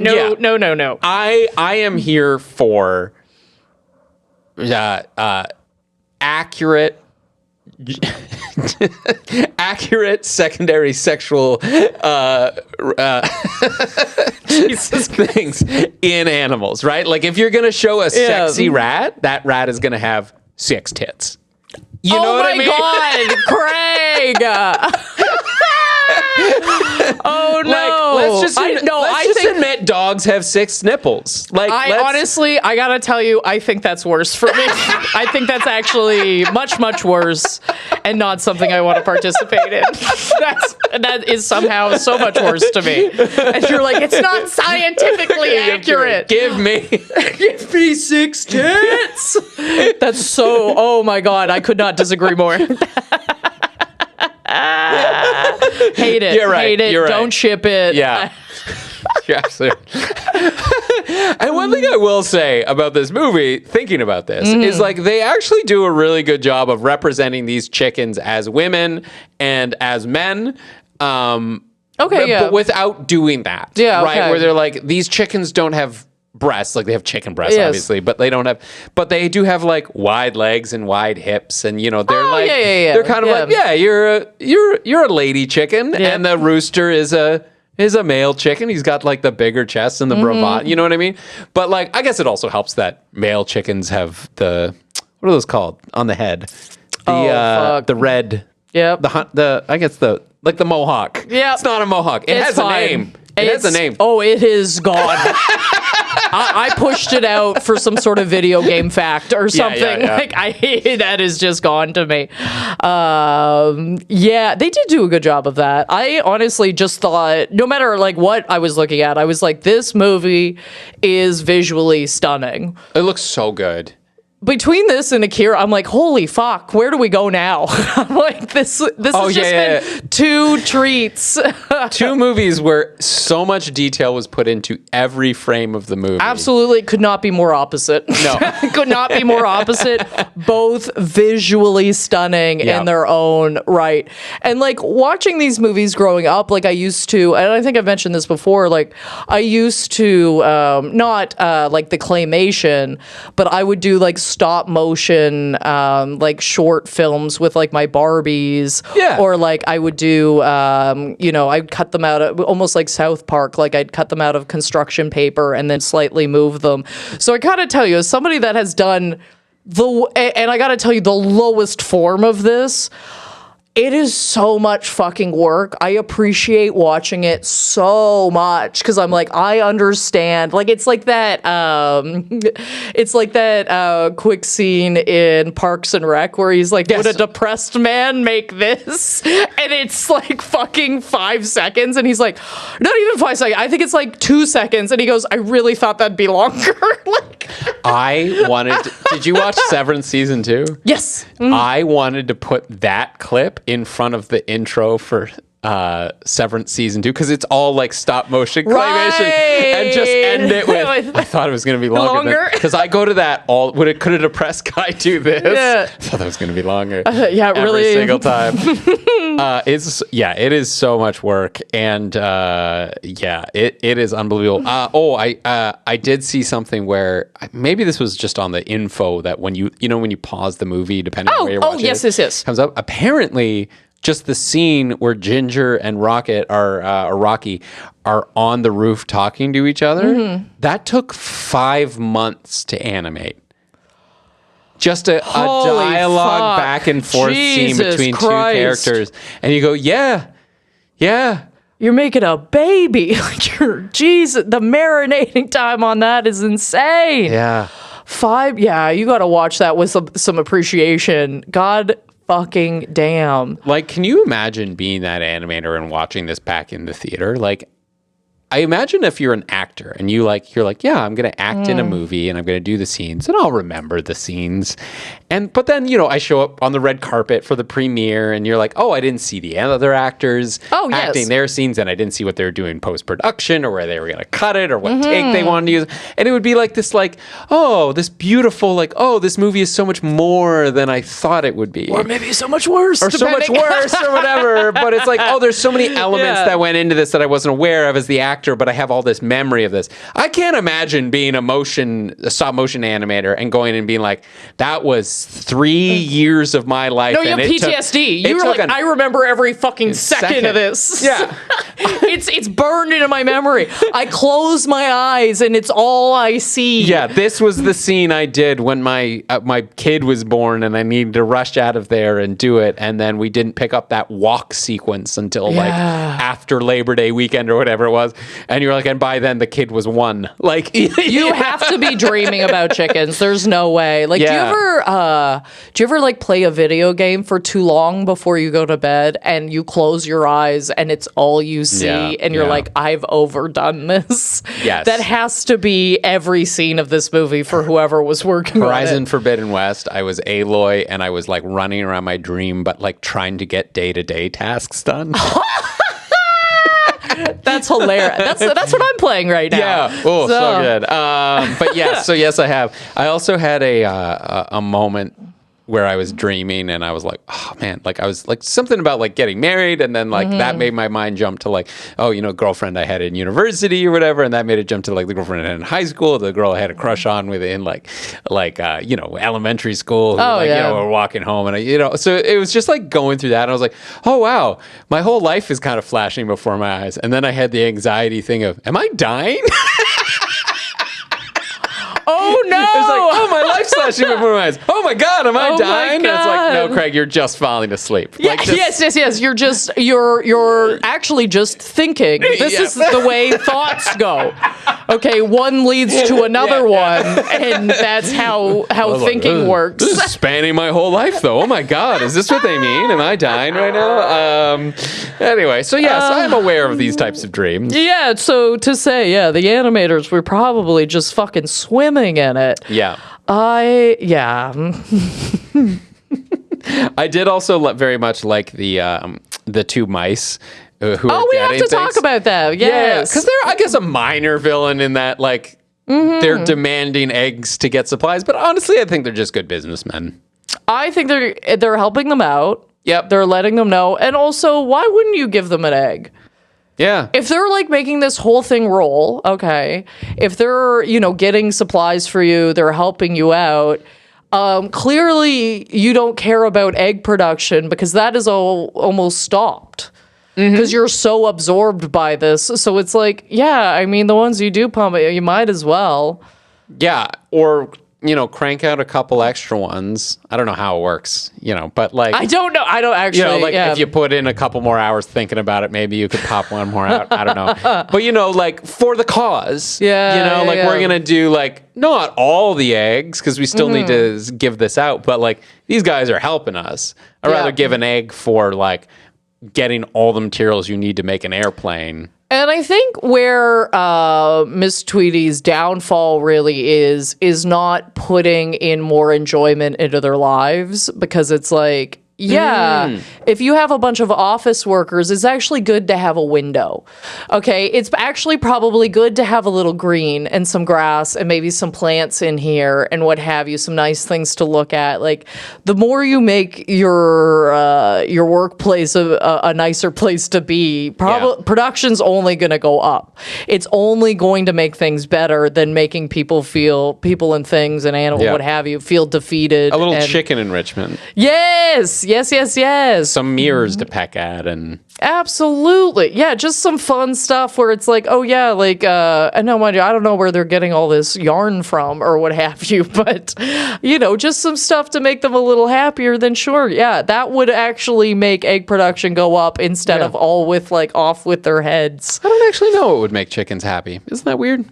I am here for accurate secondary sexual Jesus things in animals, right? Like if you're gonna show a sexy rat, that rat is gonna have 6 tits. You know what I mean? Oh my God, Craig! Oh no! Let's just admit dogs have 6 nipples. Like, honestly, I gotta tell you, I think that's worse for me. I think that's actually much, much worse, and not something I want to participate in. That is somehow so much worse to me. And you're like, it's not scientifically accurate. Give me 6 tits. That's so. Oh my God! I could not disagree more. Hate it. You're right. Hate it. You're right. Don't ship it. Yeah. You're absolutely. And one thing I will say about this movie, thinking about this, is like they actually do a really good job of representing these chickens as women and as men. But without doing that. Yeah. Right. Okay. Where they're like, these chickens don't have breasts, like they have chicken breasts, obviously, but they do have like wide legs and wide hips, and they're they're kind of like, you're a lady chicken, and the rooster is a male chicken. He's got like the bigger chest and the bravado, you know what I mean? But like, I guess it also helps that male chickens have what are those called on the head? The red, I guess the mohawk. Yeah, it's not a mohawk. It has a name. It has a name. Oh, it is gone. I pushed it out for some sort of video game fact or something. Yeah. Like that is just gone to me. They did do a good job of that. I honestly just thought, no matter like what I was looking at, I was like, this movie is visually stunning. It looks so good. Between this and Akira, I'm like, holy fuck, where do we go now? I'm like, this has been 2 treats. 2 movies where so much detail was put into every frame of the movie. Absolutely, could not be more opposite. No. Could not be more opposite. Both visually stunning in their own right. And like watching these movies growing up, like I used to, and I think I've mentioned this before, like I used to, not like the claymation, but I would do like stop motion like short films with like my Barbies, or like I would do I'd cut them out of, almost like South Park, like I'd cut them out of construction paper and then slightly move them. So I gotta tell you, as somebody that has done and I gotta tell you, the lowest form of this, it is so much fucking work. I appreciate watching it so much because I'm like, I understand. Like it's like that quick scene in Parks and Rec where he's like, would a depressed man make this? And it's like fucking 5 seconds, and he's like, not even 5 seconds. I think it's like 2 seconds, and he goes, I really thought that'd be longer. Did you watch Severance season 2? Yes. I wanted to put that clip in front of the intro for Severance season 2 because it's all like stop motion claymation, and just end it with I thought it was going to be longer because I go to that could a depressed guy do this? I thought that was going to be longer. Every single time. It is so much work, and it is unbelievable. I did see something where maybe this was just on the info that when you pause the movie, depending on where you're watching, yes, comes up. Apparently, just the scene where Ginger and Rocky are on the roof talking to each other, that took 5 months to animate. just a dialogue back and forth scene between two characters. And you go, yeah. You're making a baby. Jesus, the marinating time on that is insane. Yeah. You got to watch that with some appreciation. God fucking damn. Like, can you imagine being that animator and watching this back in the theater? Like, I imagine if you're an actor and you're like, yeah, I'm going to act in a movie and I'm going to do the scenes and I'll remember the scenes. But then, I show up on the red carpet for the premiere and you're like, oh, I didn't see the other actors acting their scenes and I didn't see what they were doing post-production or where they were going to cut it or what take they wanted to use. And it would be like this, this beautiful, this movie is so much more than I thought it would be. Or maybe so much worse. Or so much worse or whatever. But it's like, there's so many elements that went into this that I wasn't aware of as the actor, but I have all this memory of this. I can't imagine being a stop motion animator and going and being like, that was 3 years of my life. No, you have PTSD. You were like, I remember every fucking second of this. Yeah. It's burned into my memory. I close my eyes and it's all I see. Yeah, this was the scene I did when my kid was born and I needed to rush out of there and do it. And then we didn't pick up that walk sequence until after Labor Day weekend or whatever it was. And you're like, and by then the kid was 1. Like, you have to be dreaming about chickens. There's no way. Like, do you ever like play a video game for too long before you go to bed and you close your eyes and it's all you see and you're like, I've overdone this? Yes. That has to be every scene of this movie for whoever was working on it. Horizon Forbidden West, I was Aloy and I was like running around my dream, but like trying to get day-to-day tasks done. That's hilarious. That's what I'm playing right now. Yeah. Oh, so good. But yes, I have. I also had a moment where I was dreaming and I was like, oh man, like I was like something about like getting married and then like that made my mind jump to like, girlfriend I had in university or whatever, and that made it jump to like the girlfriend I had in high school, the girl I had a crush on within elementary school, who, we're walking home and so it was just like going through that and I was like, oh wow, my whole life is kind of flashing before my eyes. And then I had the anxiety thing of, am I dying? Oh no! It's like, my life's flashing before my eyes. Oh my God, am I dying? And it's like, no, Craig, you're just falling asleep. Yeah, like yes. You're actually just thinking. This is the way thoughts go. Okay, one leads to another one, and that's how thinking works. This is spanning my whole life, though. Oh my God, is this what they mean? Am I dying right now? Anyway, so yes, I'm aware of these types of dreams. Yeah, so to say, the animators were probably just fucking swimming in it. Yeah. I did also very much like the two mice who are we have to talk about that. Yes. Because they're, I guess, a minor villain in that, like, they're demanding eggs to get supplies. But honestly, I think they're just good businessmen. I think they're helping them out. Yep. They're letting them know. And also, why wouldn't you give them an egg? Yeah. If they're like making this whole thing roll, okay. If they're, getting supplies for you, they're helping you out. Clearly you don't care about egg production because that is almost stopped. Because you're so absorbed by this. So it's like, the ones you do pump, you might as well. Yeah. Or, crank out a couple extra ones. I don't know how it works, but like... I don't know. I don't actually... if you put in a couple more hours thinking about it, maybe you could pop one more out. I don't know. But, like, for the cause, we're going to do, like, not all the eggs, because we still need to give this out, but, like, these guys are helping us. I'd rather give an egg for, like, getting all the materials you need to make an airplane. And I think where Miss Tweedy's downfall really is not putting in more enjoyment into their lives, because it's like, if you have a bunch of office workers, it's actually good to have a window. Okay, it's actually probably good to have a little green and some grass and maybe some plants in here and what have you, some nice things to look at. Like, the more you make your workplace a nicer place to be, production's only going to go up. It's only going to make things better than making people and things and animals, what have you, feel defeated. A little chicken enrichment. Yes. Yes. Some mirrors to peck at, and Absolutely. Yeah, just some fun stuff where it's like, oh yeah, like and no, mind you, I don't know where they're getting all this yarn from or what have you, but just some stuff to make them a little happier, then sure, yeah, that would actually make egg production go up instead of all with like off with their heads. I don't actually know what would make chickens happy. Isn't that weird?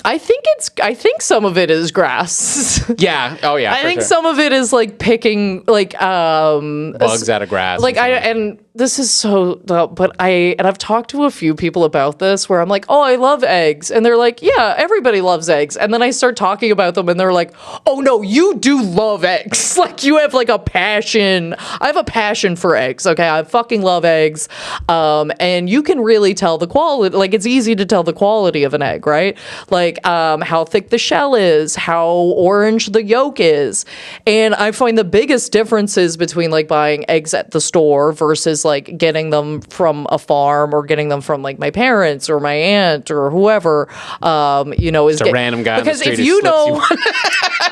I think some of it is grass. Yeah. Oh yeah. I think some of it is like picking like bugs out of grass. Like and this is so but I've talked to a few people about this where I'm like, "Oh, I love eggs." And they're like, "Yeah, everybody loves eggs." And then I start talking about them and they're like, "Oh no, you do love eggs." Like you have like a passion. I have a passion for eggs. Okay? I fucking love eggs. And you can really tell the quality, like it's easy to tell the quality of an egg, right? Like how thick the shell is, how orange the yolk is. And I find the biggest differences between like buying eggs at the store versus like getting them from a farm or getting them from like my parents or my aunt or whoever, is a random guy because on the street if you know,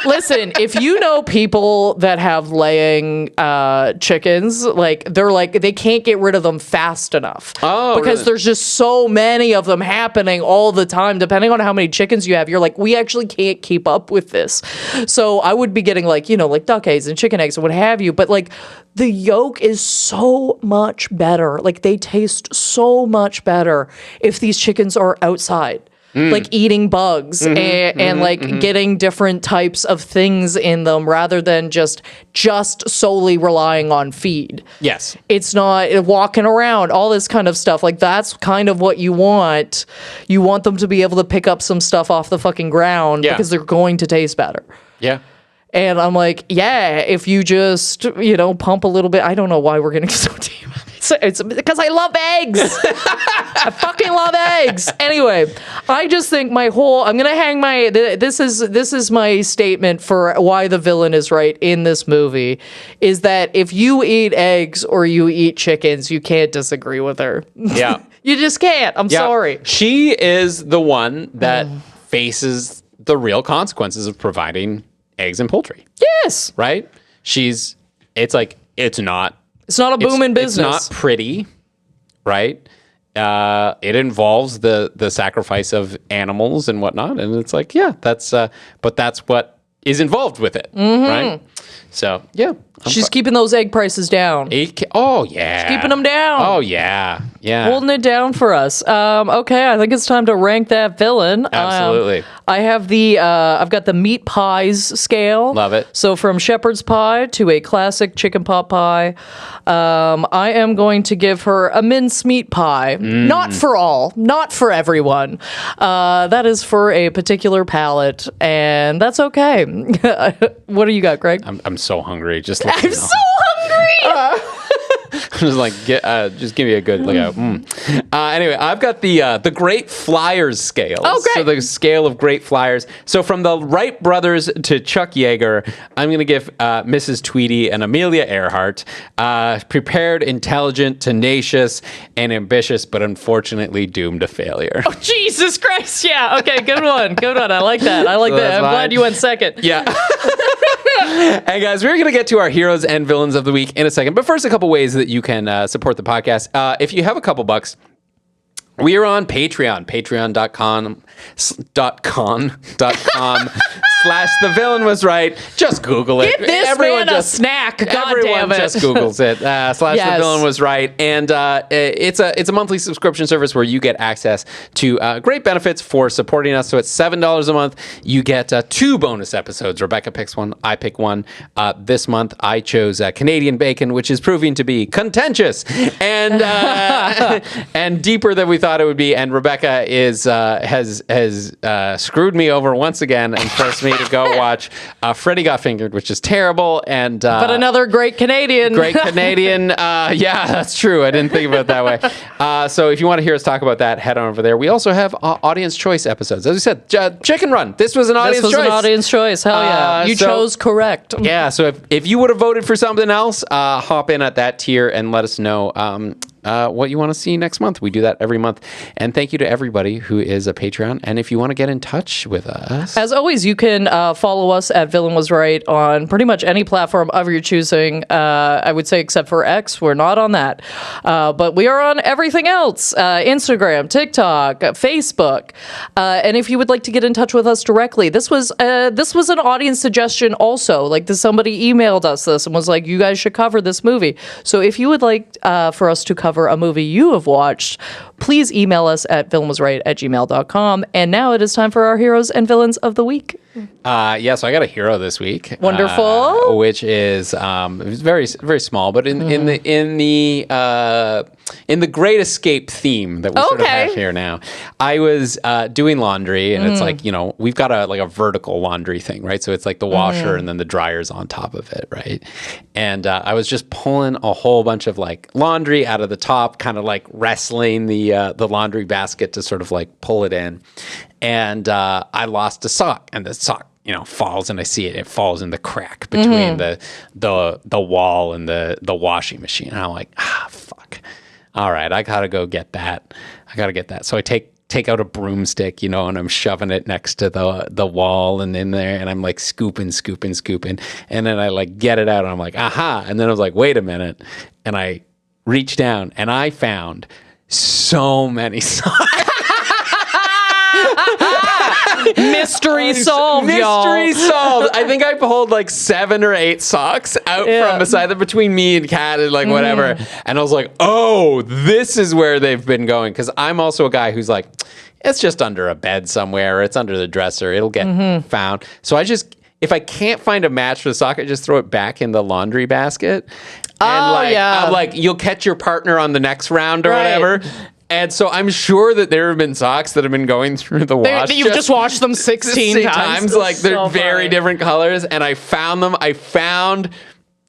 listen, if you know people that have laying chickens, like they can't get rid of them fast enough. Oh, because really? there's just so many of them happening all the time, depending on how many chickens you have. You're like, we actually can't keep up with this. So I would be getting like, like duck eggs and chicken eggs and what have you. But like the yolk is so much better. Like they taste so much better if these chickens are outside. Like eating bugs and getting different types of things in them rather than just solely relying on feed. Yes. It's not walking around, all this kind of stuff. Like that's kind of what you want. You want them to be able to pick up some stuff off the fucking ground because they're going to taste better. Yeah. And I'm like, yeah, if you just, pump a little bit. I don't know why we're getting so deep. It's because I love eggs. I fucking love eggs. Anyway, I just think I'm going to hang this is my statement for why the villain is right in this movie, is that if you eat eggs or you eat chickens, you can't disagree with her. Yeah. You just can't. I'm sorry. She is the one that faces the real consequences of providing eggs and poultry. Yes. Right? It's not a booming business. It's not pretty, right? It involves the sacrifice of animals and whatnot, and it's like, yeah, but that's what is involved with it, right? So, yeah. She's keeping those egg prices down. Oh, yeah. Keeping them down. Oh, yeah. Yeah. Holding it down for us. Okay, I think it's time to rank that villain. Absolutely. I have I've got the meat pies scale. Love it. So from shepherd's pie to a classic chicken pot pie, I am going to give her a mincemeat pie. Not for all, not for everyone. That is for a particular palate, and that's okay. What do you got, Greg? I'm so hungry. I'm so hungry. Just like just give me a good anyway, I've got the Great Flyers scale. Oh, great! So the scale of Great Flyers. So from the Wright brothers to Chuck Yeager, I'm going to give Mrs. Tweedy and Amelia Earhart prepared, intelligent, tenacious, and ambitious, but unfortunately doomed to failure. Oh, Jesus Christ! Yeah. Okay. Good one. Good one. I like that. I'm glad you went second. Yeah. Hey guys, we're going to get to our heroes and villains of the week in a second. But first, a couple ways that you can support the podcast. If you have a couple bucks, we are on Patreon, patreon.com /The Villain Was Right. Just Google it. Get this man a snack. God damn it. Just Googles it. / The Villain Was Right. And it's a monthly subscription service where you get access to great benefits for supporting us. So it's $7 a month. You get 2 bonus episodes. Rebecca picks one. I pick one. This month I chose Canadian bacon, which is proving to be contentious and and deeper than we thought it would be. And Rebecca has screwed me over once again and forced me to go watch Freddy Got Fingered, which is terrible. And but another great Canadian. Yeah, that's true. I didn't think about it that way. So if you want to hear us talk about that, head on over there. We also have audience choice episodes. As we said, Chicken Run. This was an audience choice. Hell yeah. You chose correct. Yeah, so if you would have voted for something else, hop in at that tier and let us know what you want to see next month. We do that every month. And thank you to everybody who is a Patreon. And if you want to get in touch with us, as always, you can follow us at Villain Was Right on pretty much any platform of your choosing. I would say except for X, we're not on that, but we are on everything else: Instagram, TikTok, Facebook. And if you would like to get in touch with us directly, this was an audience suggestion. Also, like somebody emailed us this and was like, "You guys should cover this movie." So if you would like for us to cover a movie you have watched, please email us at villainwasright@gmail.com. And now it is time for our heroes and villains of the week. Yeah, so I got a hero this week. Wonderful. Which is it's very very small, but in the Great Escape theme that we sort of have here now. I was doing laundry, and it's like, we've got a vertical laundry thing, right? So it's like the washer and then the dryer's on top of it, right? And I was just pulling a whole bunch of like laundry out of the top, kind of like wrestling the laundry basket to sort of like pull it in. And I lost a sock, and the sock, falls, and I see it. It falls in the crack between the wall and the washing machine. And I'm like, fuck. All right, I gotta go get that. So I take out a broomstick, and I'm shoving it next to the wall and in there, and I'm like scooping, and then I like get it out, and I'm like, aha. And then I was like, wait a minute, and I reached down, and I found so many socks. Mystery solved, y'all. Mystery solved. I think I pulled like 7 or 8 socks out from beside them, between me and Kat and like whatever. And I was like, oh, this is where they've been going. Because I'm also a guy who's like, it's just under a bed somewhere, or it's under the dresser. It'll get found. So if I can't find a match for the sock, I just throw it back in the laundry basket. And I'm like, you'll catch your partner on the next round or whatever. And so I'm sure that there have been socks that have been going through the wash. You've just washed them 16 times. Like they're very different colors. And I found them. I found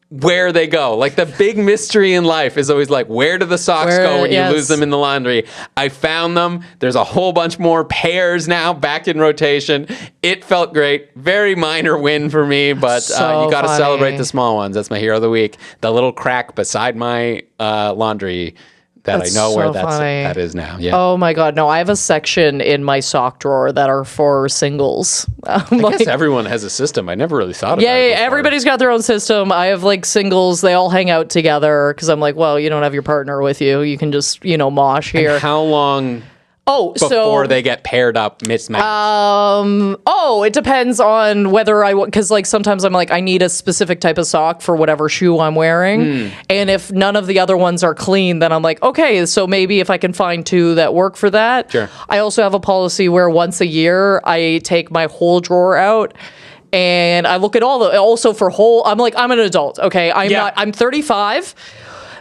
where they go. Like the big mystery in life is always like, where do the socks go when you lose them in the laundry? I found them. There's a whole bunch more pairs now back in rotation. It felt great. Very minor win for me, but you got to celebrate the small ones. That's my hero of the week. The little crack beside my laundry I know where that is now. Yeah. Oh my God. No, I have a section in my sock drawer that are for singles. I guess everyone has a system. I never really thought about it. Yeah, everybody's got their own system. I have like singles. They all hang out together because I'm like, well, you don't have your partner with you. You can just, mosh here. And how long before they get paired up, mismatched? It depends on whether because like sometimes I'm like, I need a specific type of sock for whatever shoe I'm wearing. And if none of the other ones are clean, then I'm like, okay, so maybe if I can find 2 that work for that. Sure. I also have a policy where once a year I take my whole drawer out and I look at also for I'm like, I'm an adult. Okay. I'm 35.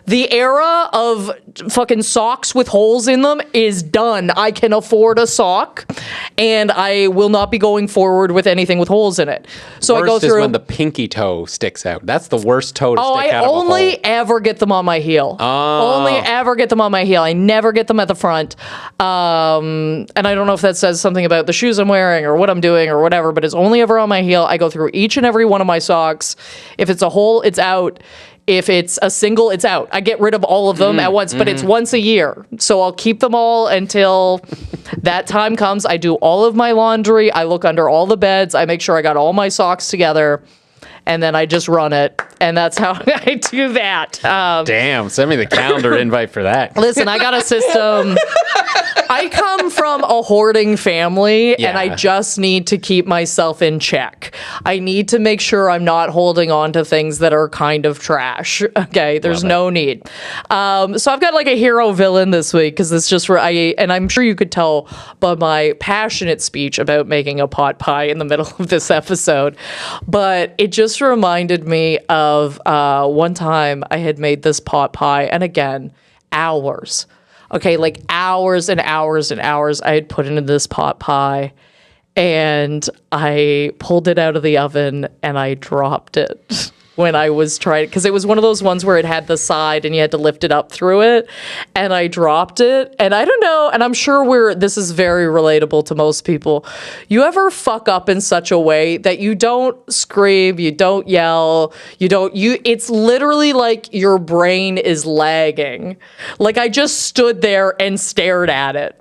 The era of fucking socks with holes in them is done. I can afford a sock, and I will not be going forward with anything with holes in it. So worst I go through. Is when the pinky toe sticks out. That's the worst toe to stick out of a hole. I only ever get them on my heel. Only ever get them on my heel. I never get them at the front. And I don't know if that says something about the shoes I'm wearing or what I'm doing or whatever, but it's only ever on my heel. I go through each and every one of my socks. If it's a hole, it's out. If it's a single, it's out. I get rid of all of them at once, but it's once a year. So I'll keep them all until that time comes. I do all of my laundry. I look under all the beds. I make sure I got all my socks together. And then I just run it. And that's how I do that. Damn, send me the calendar invite for that. Listen, I got a system. I come from a hoarding family, and I just need to keep myself in check. I need to make sure I'm not holding on to things that are kind of trash. Okay, there's no need. So I've got like a hero villain this week because it's just and I'm sure you could tell by my passionate speech about making a pot pie in the middle of this episode, but it just reminded me of one time I had made this pot pie, and again, hours. Okay, like hours and hours and hours I had put into this pot pie, and I pulled it out of the oven and I dropped it. when I was trying, because it was one of those ones where it had the side and you had to lift it up through it, and I dropped it. And I don't know, and I'm sure this is very relatable to most people. You ever fuck up in such a way that you don't scream, you don't yell, it's literally like your brain is lagging. Like I just stood there and stared at it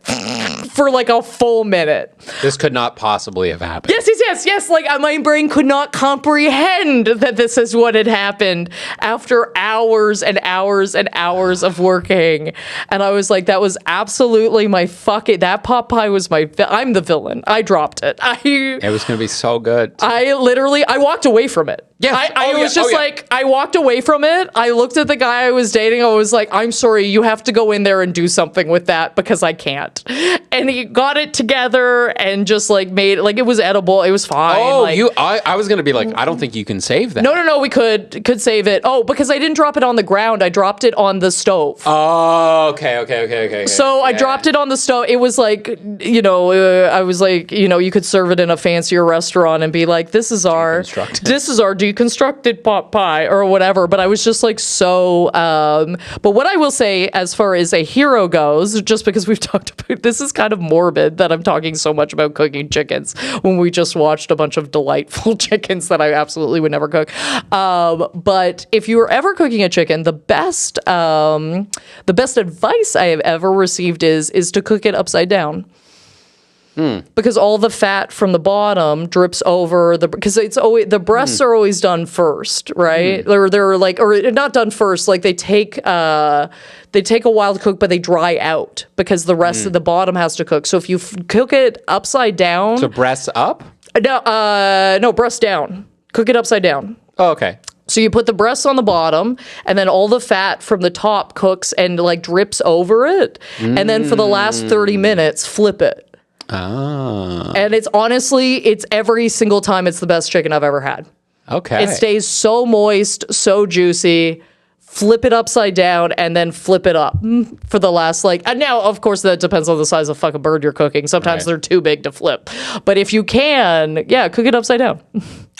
for like a full minute. This could not possibly have happened. Yes. Like my brain could not comprehend that this is what had happened after hours and hours and hours of working. And I was like, that was absolutely that pot pie was I'm the villain. I dropped it. It was going to be so good. I walked away from it. Yeah. I walked away from it. I looked at the guy I was dating. I was like, I'm sorry, you have to go in there and do something with that because I can't. And he got it together and just like made it, like it was edible. It was fine. Oh, I was going to be like, I don't think you can save that. No, we could save it. Oh, because I didn't drop it on the ground. I dropped it on the stove. Oh, okay. So I dropped it on the stove. It was like, I was like, you could serve it in a fancier restaurant and be like, this is our deconstructed pot pie or whatever. But I was just like but what I will say as far as a hero goes, just because we've talked about, this is kind of morbid that I'm talking so much about cooking chickens when we just watched a bunch of delightful chickens that I absolutely would never cook. But if you were ever cooking a chicken, the best advice I have ever received is to cook it upside down. Because all the fat from the bottom drips over because it's always, the breasts are always done first, right? Or they're like, or not done first, like they take a while to cook, but they dry out because the rest of the bottom has to cook. So if you cook it upside down, so breasts up? No, breasts down. Cook it upside down. Oh, okay. So you put the breasts on the bottom, and then all the fat from the top cooks and like drips over it, and then for the last 30 minutes, flip it. Ah. And it's every single time it's the best chicken I've ever had. Okay. It stays so moist, so juicy. Flip it upside down and then flip it up for the last and now of course that depends on the size of fucking bird you're cooking. Sometimes they're too big to flip. But if you can, cook it upside down.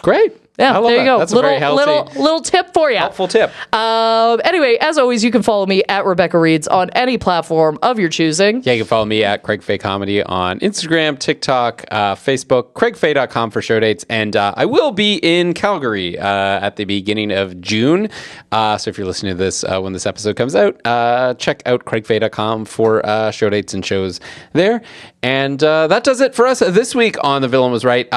Great. Yeah, there you go. That's a very healthy, little tip for you. Helpful tip. Anyway, as always, you can follow me at Rebecca Reads on any platform of your choosing. Yeah, you can follow me at Craig Fay Comedy on Instagram, TikTok, Facebook, craigfay.com for show dates. And I will be in Calgary at the beginning of June. So if you're listening to this when this episode comes out, check out craigfay.com for show dates and shows there. And that does it for us this week on The Villain Was Right.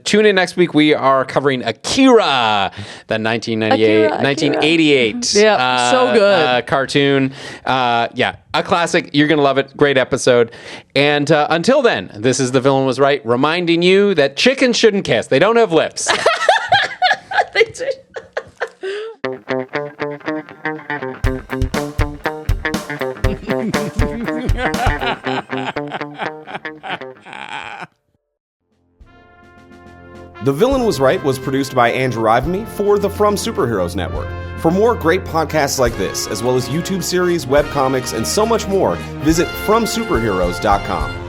Tune in next week. We are covering Akira, the 1988 so good cartoon. A classic. You're going to love it. Great episode. And until then, this is The Villain Was Right, reminding you that chickens shouldn't kiss. They don't have lips. They do. The Villain Was Right was produced by Andrew Ivimey for the From Superheroes Network. For more great podcasts like this, as well as YouTube series, webcomics, and so much more, visit FromSuperheroes.com.